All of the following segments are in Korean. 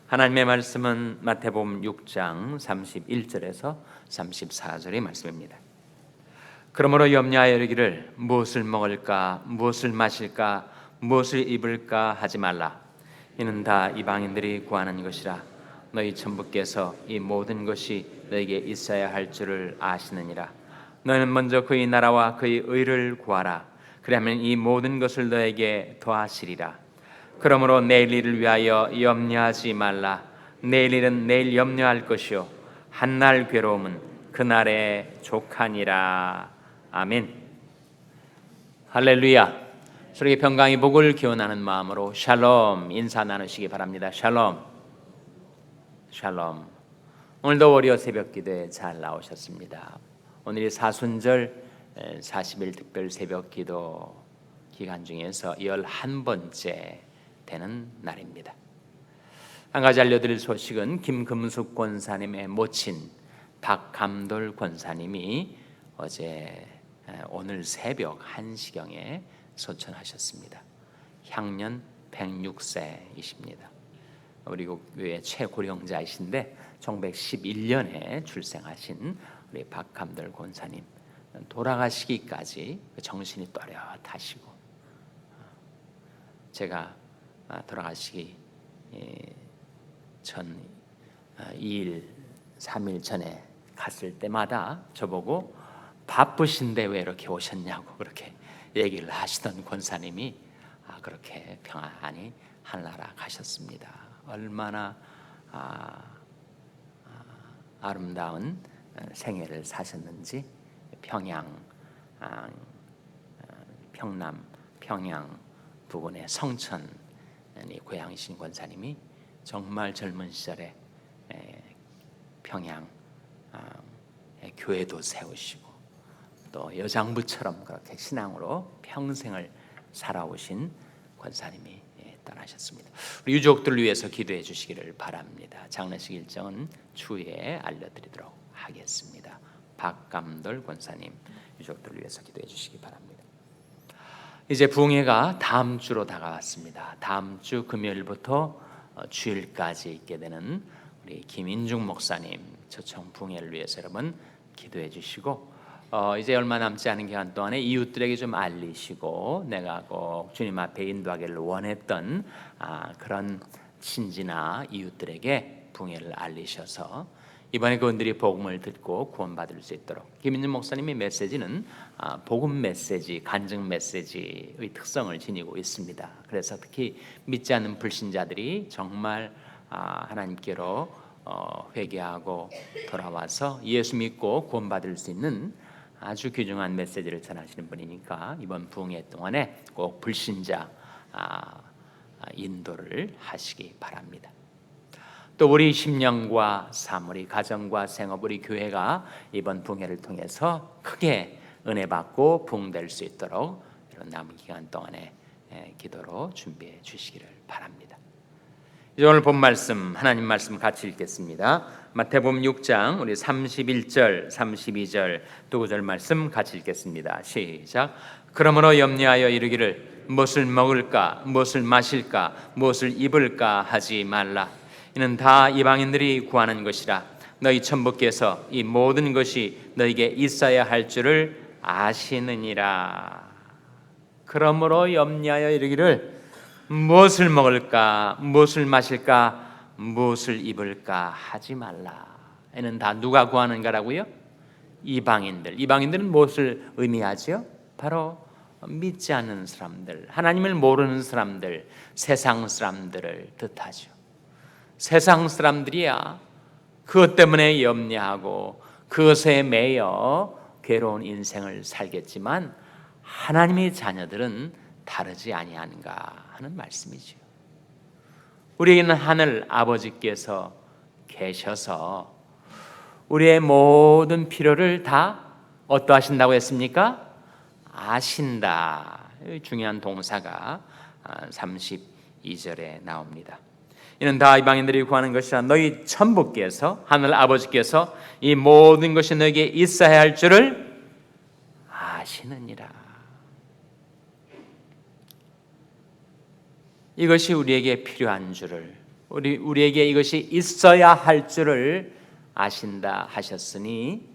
하나님의 말씀은 마태복음 6장 31절에서 34절의 말씀입니다. 그러므로 염려하여 이르기를 무엇을 먹을까 무엇을 마실까 무엇을 입을까 하지 말라. 이는 다 이방인들이 구하는 것이라. 너희 천부께서 이 모든 것이 너에게 있어야 할 줄을 아시느니라. 너희는 먼저 그의 나라와 그의 의를 구하라. 그러면 이 모든 것을 너에게 더하시리라. 그러므로 내일 일을 위하여 염려하지 말라. 내일 일은 내일 염려할 것이요 한날 괴로움은 그날에 족하니라. 아멘. 할렐루야. 서로에게 평강의 복을 기원하는 마음으로 샬롬 인사 나누시기 바랍니다. 샬롬. 샬롬. 오늘도 월요 새벽 기도에 잘 나오셨습니다. 오늘이 사순절 40일 특별 새벽 기도 기간 중에서 11번째 되는 날입니다. 한 가지 알려드릴 소식은 김금숙 권사님의 모친 박감돌 권사님이 오늘 새벽 1시경에 소천하셨습니다. 향년 106세이십니다. 우리 교회 최고령자이신데 1911년에 출생하신 우리 박감돌 권사님, 돌아가시기까지 정신이 또렷하시고, 제가 돌아가시기 전 2일, 3일 전에 갔을 때마다 저보고 바쁘신데 왜 이렇게 오셨냐고 그렇게 얘기를 하시던 권사님이 그렇게 평안히 하늘나라 가셨습니다. 얼마나 아름다운 생애를 사셨는지 평남 평양 부근의 성천이 고향이신 권사님이 정말 젊은 시절에 평양 교회도 세우시고 또 여장부처럼 그렇게 신앙으로 평생을 살아오신 권사님이 떠나셨습니다. 우리 유족들을 위해서 기도해 주시기를 바랍니다. 장례식 일정은 추후에 알려드리도록 하겠습니다. 박감돌 권사님 유족들을 위해서 기도해 주시기 바랍니다. 이제 부흥회가 다음 주로 다가왔습니다. 다음 주 금요일부터 주일까지 있게 되는 우리 김인중 목사님 초청 부흥회를 위해서 여러분 기도해 주시고, 이제 얼마 남지 않은 기간 동안에 이웃들에게 좀 알리시고 내가 꼭 주님 앞에 인도하기를 원했던 그런 친지나 이웃들에게 부흥회를 알리셔서 이번에 그분들이 복음을 듣고 구원받을 수 있도록, 김인준 목사님의 메시지는 복음 메시지, 간증 메시지의 특성을 지니고 있습니다. 그래서 특히 믿지 않는 불신자들이 정말 하나님께로 회개하고 돌아와서 예수 믿고 구원받을 수 있는 아주 귀중한 메시지를 전하시는 분이니까 이번 부흥회 동안에 꼭 불신자 인도를 하시기 바랍니다. 또 우리 심령과 삶, 우리 가정과 생업, 우리 교회가 이번 부흥회를 통해서 크게 은혜 받고 부흥될 수 있도록 이런 남은 기간 동안에 기도로 준비해 주시기를 바랍니다. 이제 오늘 본 말씀, 하나님 말씀 같이 읽겠습니다. 마태복음 6장 우리 31절, 32절 두 구절 말씀 같이 읽겠습니다. 시작. 그러므로 염려하여 이르기를 무엇을 먹을까, 무엇을 마실까, 무엇을 입을까 하지 말라. 이는 다 이방인들이 구하는 것이라. 너희 천부께서 이 모든 것이 너에게 있어야 할 줄을 아시느니라. 그러므로 염려하여 이르기를 무엇을 먹을까 무엇을 마실까 무엇을 입을까 하지 말라. 이는 다 누가 구하는가라고요? 이방인들은 무엇을 의미하죠? 바로 믿지 않는 사람들, 하나님을 모르는 사람들, 세상 사람들을 뜻하죠. 세상 사람들이야 그것 때문에 염려하고 그것에 매여 괴로운 인생을 살겠지만 하나님의 자녀들은 다르지 아니한가 하는 말씀이죠. 우리에게는 하늘 아버지께서 계셔서 우리의 모든 필요를 다 어떠하신다고 했습니까? 아신다. 중요한 동사가 32절에 나옵니다. 이는 다 이방인들이 구하는 것이라. 너희 천부께서, 하늘 아버지께서 이 모든 것이 너에게 있어야 할 줄을 아시느니라. 이것이 우리에게 필요한 줄을 우리에게 이것이 있어야 할 줄을 아신다 하셨으니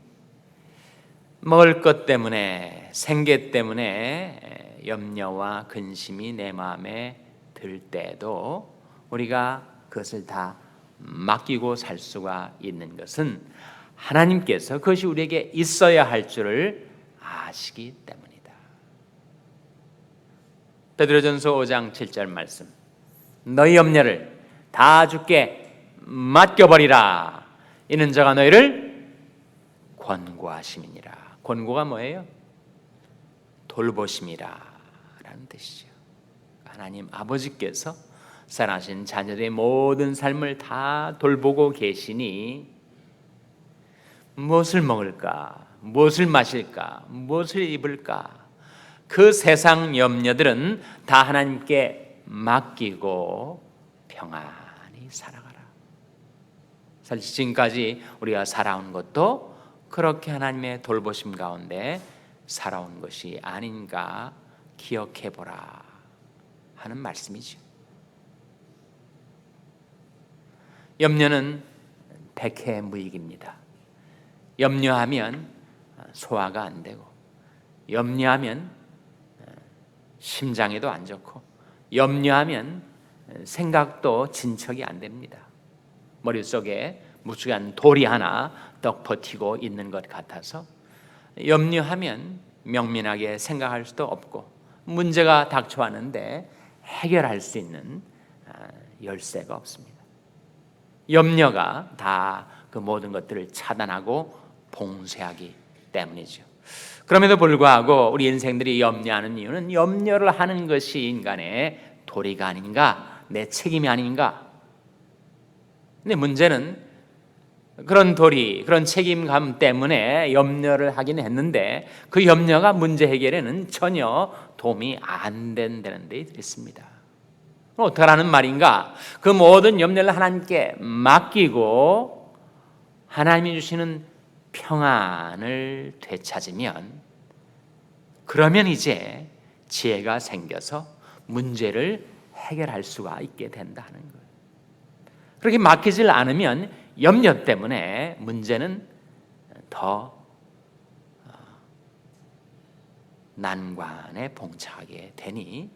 먹을 것 때문에, 생계 때문에 염려와 근심이 내 마음에 들 때도 우리가 그것을 다 맡기고 살 수가 있는 것은 하나님께서 그것이 우리에게 있어야 할 줄을 아시기 때문이다. 베드로전서 5장 7절 말씀, 너희 염려를 다 주께 맡겨버리라. 이는 저가 너희를 권고하심이니라. 권고가 뭐예요? 돌보심이라 라는 뜻이죠. 하나님 아버지께서 사랑하신 자녀들의 모든 삶을 다 돌보고 계시니 무엇을 먹을까? 무엇을 마실까? 무엇을 입을까? 그 세상 염려들은 다 하나님께 맡기고 평안히 살아가라. 사실 지금까지 우리가 살아온 것도 그렇게 하나님의 돌보심 가운데 살아온 것이 아닌가 기억해보라 하는 말씀이죠. 염려는 백해무익입니다. 염려하면 소화가 안 되고, 염려하면 심장에도 안 좋고, 염려하면 생각도 진척이 안 됩니다. 머릿속에 무수한 돌이 하나 떡 버티고 있는 것 같아서 염려하면 명민하게 생각할 수도 없고, 문제가 닥쳐왔는데 해결할 수 있는 열쇠가 없습니다. 염려가 다 그 모든 것들을 차단하고 봉쇄하기 때문이죠. 그럼에도 불구하고 우리 인생들이 염려하는 이유는 염려를 하는 것이 인간의 도리가 아닌가, 내 책임이 아닌가. 근데 문제는 그런 도리, 그런 책임감 때문에 염려를 하긴 했는데 그 염려가 문제 해결에는 전혀 도움이 안 된다는 데 있습니다. 어떡하라는 말인가? 그 모든 염려를 하나님께 맡기고 하나님이 주시는 평안을 되찾으면, 그러면 이제 지혜가 생겨서 문제를 해결할 수가 있게 된다는 거예요. 그렇게 맡기질 않으면 염려 때문에 문제는 더 난관에 봉착하게 되니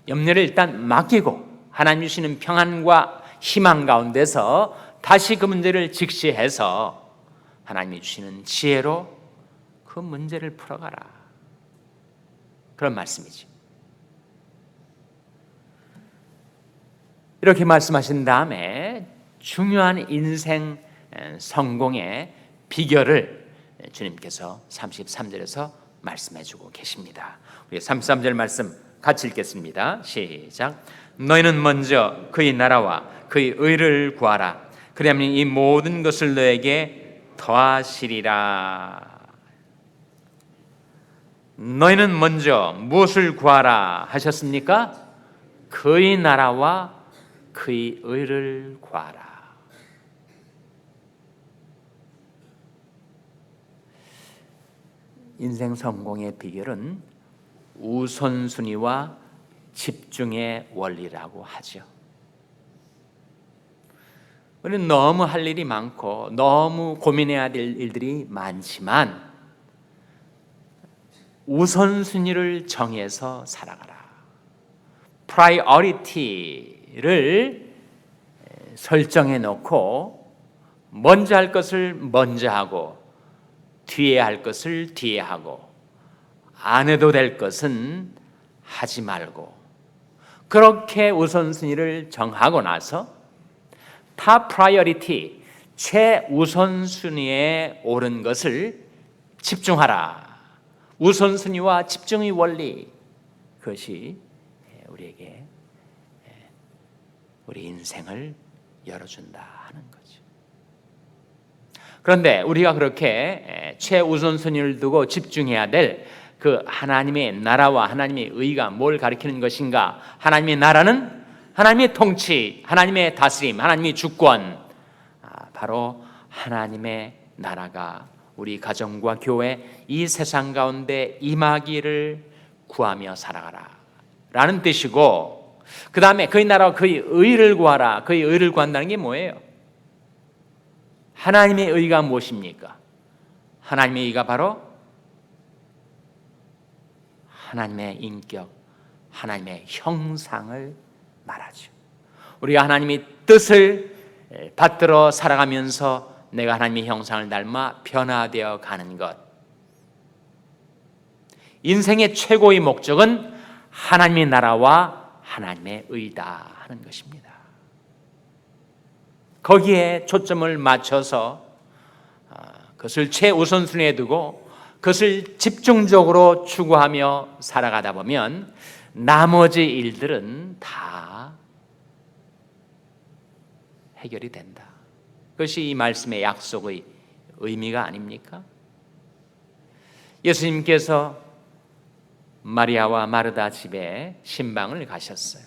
염려를 일단 맡기고 하나님 주시는 평안과 희망 가운데서 다시 그 문제를 직시해서 하나님이 주시는 지혜로 그 문제를 풀어가라, 그런 말씀이죠. 이렇게 말씀하신 다음에 중요한 인생 성공의 비결을 주님께서 33절에서 말씀해주고 계십니다. 우리 33절 말씀 같이 읽겠습니다. 시작. 너희는 먼저 그의 나라와 그의 의를 구하라. 그러면 이 모든 것을 너에게 더하시리라. 너희는 먼저 무엇을 구하라 하셨습니까? 그의 나라와 그의 의를 구하라. 인생 성공의 비결은 우선순위와 집중의 원리라고 하죠. 우리는 너무 할 일이 많고 너무 고민해야 될 일들이 많지만 우선순위를 정해서 살아가라. 프라이어리티를 설정해 놓고 먼저 할 것을 먼저 하고 뒤에 할 것을 뒤에 하고 안 해도 될 것은 하지 말고, 그렇게 우선순위를 정하고 나서 탑 프라이어리티, 최우선순위에 오른 것을 집중하라. 우선순위와 집중의 원리, 그것이 우리에게 우리 인생을 열어준다 하는 거죠. 그런데 우리가 그렇게 최우선순위를 두고 집중해야 될 그 하나님의 나라와 하나님의 의가 뭘 가리키는 것인가? 하나님의 나라는 하나님의 통치, 하나님의 다스림, 하나님의 주권, 바로 하나님의 나라가 우리 가정과 교회, 이 세상 가운데 임하기를 구하며 살아가라 라는 뜻이고, 그 다음에 그의 나라와 그의 의를 구하라. 그의 의를 구한다는 게 뭐예요? 하나님의 의가 무엇입니까? 하나님의 의가 바로 하나님의 인격, 하나님의 형상을 말하죠. 우리가 하나님의 뜻을 받들어 살아가면서 내가 하나님의 형상을 닮아 변화되어 가는 것. 인생의 최고의 목적은 하나님의 나라와 하나님의 의다 하는 것입니다. 거기에 초점을 맞춰서 그것을 최우선순위에 두고 그것을 집중적으로 추구하며 살아가다 보면 나머지 일들은 다 해결이 된다. 그것이 이 말씀의 약속의 의미가 아닙니까? 예수님께서 마리아와 마르다 집에 신방을 가셨어요.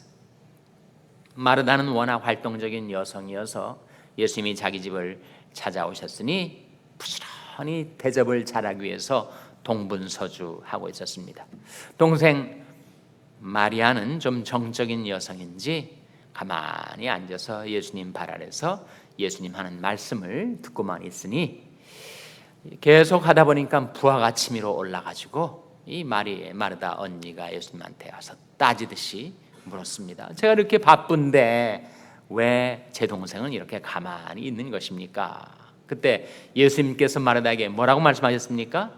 마르다는 워낙 활동적인 여성이어서 예수님이 자기 집을 찾아오셨으니 부지런히 대접을 잘하기 위해서 동분서주하고 있었습니다. 동생 마리아는 좀 정적인 여성인지 가만히 앉아서 예수님 발 아래서 예수님 하는 말씀을 듣고만 있으니 계속 하다 보니까 부하가 치밀어 올라가지고 이 마르다 언니가 예수님한테 와서 따지듯이 물었습니다. 제가 이렇게 바쁜데 왜 제 동생은 이렇게 가만히 있는 것입니까? 그때 예수님께서 마르다에게 뭐라고 말씀하셨습니까?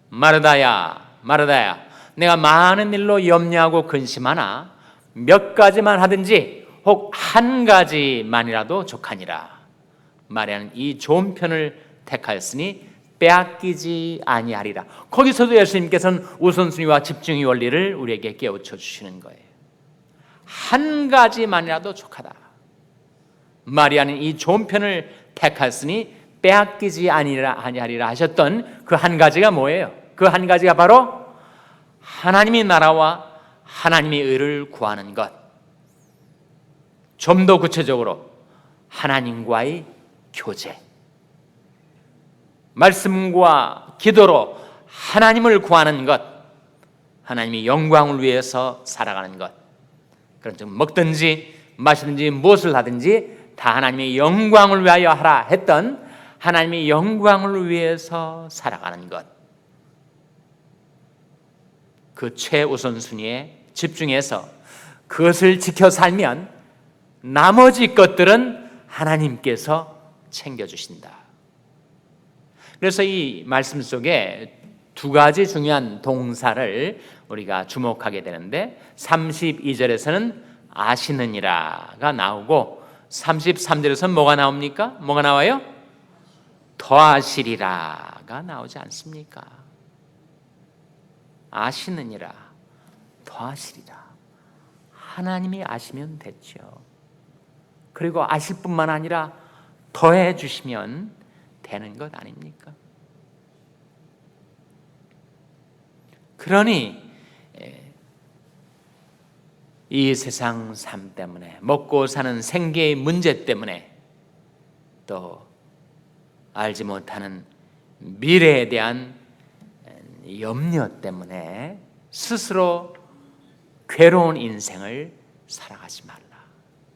마르다야, 마르다야, 내가 많은 일로 염려하고 근심하나 몇 가지만 하든지 혹 한 가지만이라도 족하니라. 마리아는 이 좋은 편을 택하였으니 빼앗기지 아니하리라. 거기서도 예수님께서는 우선순위와 집중의 원리를 우리에게 깨우쳐 주시는 거예요. 한 가지만이라도 족하다. 마리아는 이 좋은 편을 택하였으니 빼앗기지 아니하리라 하셨던 그 한 가지가 뭐예요? 그 한 가지가 바로 하나님의 나라와 하나님의 의를 구하는 것. 좀 더 구체적으로 하나님과의 교제, 말씀과 기도로 하나님을 구하는 것, 하나님의 영광을 위해서 살아가는 것. 그런 즉 먹든지 마시든지 무엇을 하든지 다 하나님의 영광을 위하여 하라 했던 하나님의 영광을 위해서 살아가는 것. 그 최우선순위에 집중해서 그것을 지켜 살면 나머지 것들은 하나님께서 챙겨주신다. 그래서 이 말씀 속에 두 가지 중요한 동사를 우리가 주목하게 되는데 32절에서는 아시느니라가 나오고 33절에서는 뭐가 나옵니까? 뭐가 나와요? 더하시리라가 나오지 않습니까? 아시느니라, 더하시리라. 하나님이 아시면 됐죠. 그리고 아실 뿐만 아니라 더해 주시면 되는 것 아닙니까? 그러니 이 세상 삶 때문에, 먹고 사는 생계의 문제 때문에, 또 알지 못하는 미래에 대한 염려 때문에 스스로 괴로운 인생을 살아가지 말라.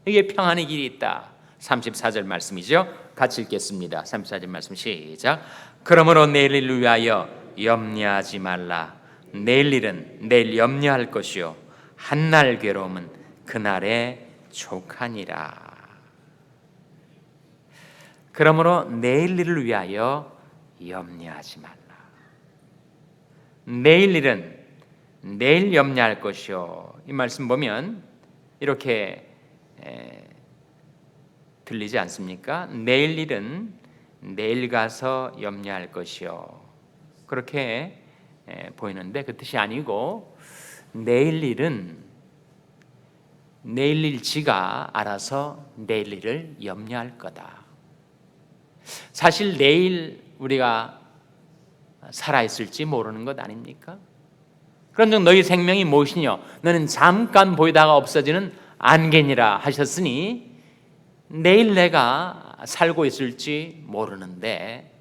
이게 평안의 길이 있다. 34절 말씀이죠. 같이 읽겠습니다. 34절 말씀 시작. 그러므로 내일 일을 위하여 염려하지 말라. 내일 일은 내일 염려할 것이요 한날 괴로움은 그날에 족하니라. 그러므로 내일 일을 위하여 염려하지 말라. 내일 일은 내일 염려할 것이요. 이 말씀 보면 이렇게 들리지 않습니까? 내일 일은 내일 가서 염려할 것이요. 그렇게 보이는데 그 뜻이 아니고 내일 일은 내일 일 지가 알아서 내일 일을 염려할 거다. 사실 내일 우리가 살아있을지 모르는 것 아닙니까? 그런즉 너희 생명이 무엇이뇨? 너는 잠깐 보이다가 없어지는 안개니라 하셨으니 내일 내가 살고 있을지 모르는데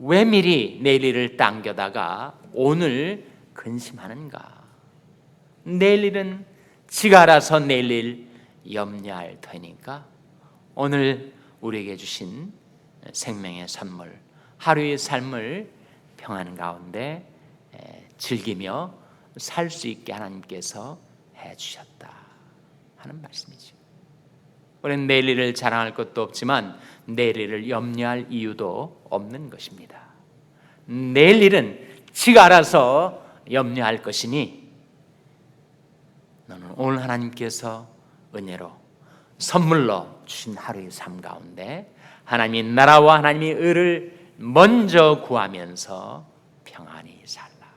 왜 미리 내일 일을 당겨다가 오늘 근심하는가? 내일 일은 지가 알아서 내일 일 염려할 터이니까 오늘 우리에게 주신 생명의 선물, 하루의 삶을 평안 가운데 즐기며 살 수 있게 하나님께서 해주셨다 하는 말씀이죠. 우리는 내일 일을 자랑할 것도 없지만 내일 일을 염려할 이유도 없는 것입니다. 내일 일은 지가 알아서 염려할 것이니 너는 오늘 하나님께서 은혜로 선물로 주신 하루의 삶 가운데 하나님의 나라와 하나님의 의를 먼저 구하면서 평안히 살라.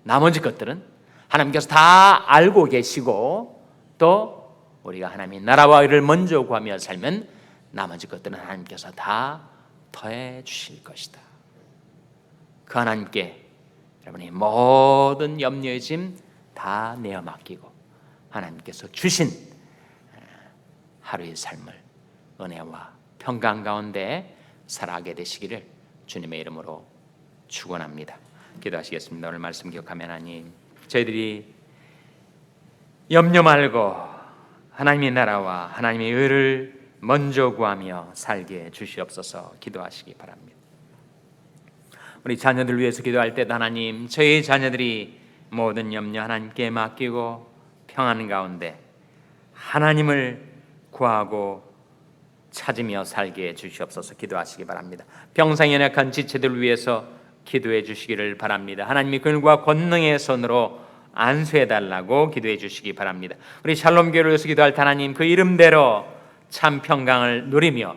나머지 것들은 하나님께서 다 알고 계시고 또 우리가 하나님의 나라와 의를 먼저 구하며 살면 나머지 것들은 하나님께서 다 더해 주실 것이다. 그 하나님께 여러분의 모든 염려의 짐 다 내어 맡기고 하나님께서 주신 하루의 삶을 은혜와 평강 가운데 살아가게 되시기를 주님의 이름으로 축원합니다. 기도하시겠습니다. 오늘 말씀 기억하며 하나님, 저희들이 염려 말고 하나님의 나라와 하나님의 의를 먼저 구하며 살게 주시옵소서. 기도하시기 바랍니다. 우리 자녀들 위해서 기도할 때도 하나님, 저희 자녀들이 모든 염려 하나님께 맡기고 평안 가운데 하나님을 구하고 찾으며 살게 주시옵소서. 기도하시기 바랍니다. 병상에 연약한 지체들 위해서 기도해 주시기를 바랍니다. 하나님이 근과 권능의 손으로 안수해 달라고 기도해 주시기 바랍니다. 우리 샬롬 교회를 위해서 기도할 때 하나님, 그 이름대로 참 평강을 누리며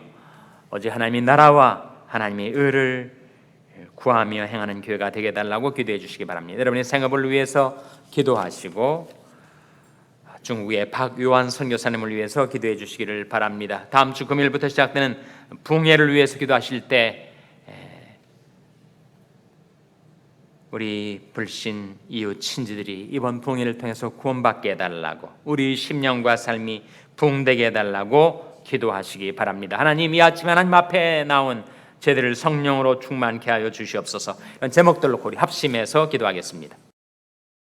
어제 하나님의 나라와 하나님의 의를 구하며 행하는 교회가 되게 해달라고 기도해 주시기 바랍니다. 여러분의 생업을 위해서 기도하시고 중국의 박요한 선교사님을 위해서 기도해 주시기를 바랍니다. 다음 주 금요일부터 시작되는 붕괴를 위해서 기도하실 때 우리 불신 이웃 친지들이 이번 붕괴를 통해서 구원받게 해달라고, 우리 심령과 삶이 붕대게 해달라고 기도하시기 바랍니다. 하나님, 이 아침 하나님 앞에 나온 저희들을 성령으로 충만케 하여 주시옵소서. 이런 제목들로 우리 합심해서 기도하겠습니다.